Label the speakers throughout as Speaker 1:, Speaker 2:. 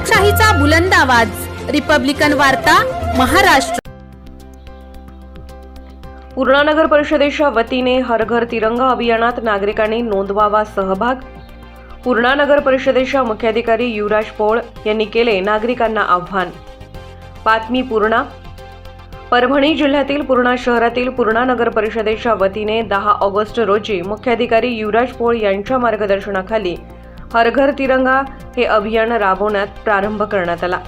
Speaker 1: लोकशाहीचा बुलंद आवाज, रिपब्लिकन वार्ता, महाराष्ट्र।
Speaker 2: पूर्णा नगर परिषदेच्या वतीने हर घर तिरंगा अभियानात नागरिकांनी नोंदवावा सहभाग। पूर्णा नगर परिषदेच्या मुख्याधिकारी युवराज पोळ यांनी केले नागरिकांना आव्हान। बातमी पूर्णा। परभणी जिल्ह्यातील पूर्णा शहरातील पूर्णा नगर परिषदेच्या वतीने 10 ऑगस्ट रोजी मुख्याधिकारी युवराज पोळ यांच्या मार्गदर्शनाखाली हर घर तिरंगा हे अभियान राबवण्यात प्रारंभ करण्यात आला।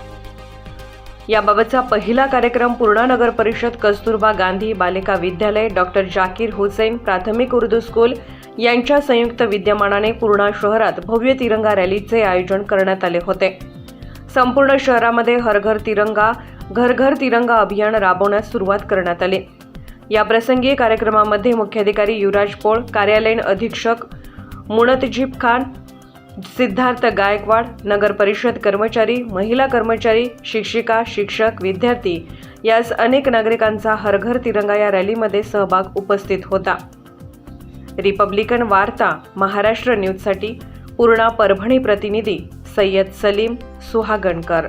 Speaker 2: याबाबतचा पहिला कार्यक्रम पूर्णा नगर परिषद, कस्तुरबा गांधी बालिका विद्यालय, डॉक्टर जाकीर हुसेन प्राथमिक उर्दू स्कूल यांच्या संयुक्त विद्यमानाने पूर्णा शहरात भव्य तिरंगा रॅलीचे आयोजन करण्यात आले होते। संपूर्ण शहरामध्ये हर घर तिरंगा, घर घर तिरंगा अभियान राबवण्यास सुरुवात करण्यात आली। या प्रसंगी कार्यक्रमामध्ये मुख्याधिकारी युवराज पोळ, कार्यालयीन अधीक्षक मुनतजीब खान, सिद्धार्थ गायकवाड, नगर परिषद कर्मचारी, महिला कर्मचारी, शिक्षिका, शिक्षक, विद्यार्थी यास अनेक नागरिकांचा हर घर तिरंगा या रॅलीमध्ये सहभाग उपस्थित होता। रिपब्लिकन वार्ता महाराष्ट्र न्यूजसाठी पूर्णा परभणी प्रतिनिधी सय्यद सलीम सुहागणकर।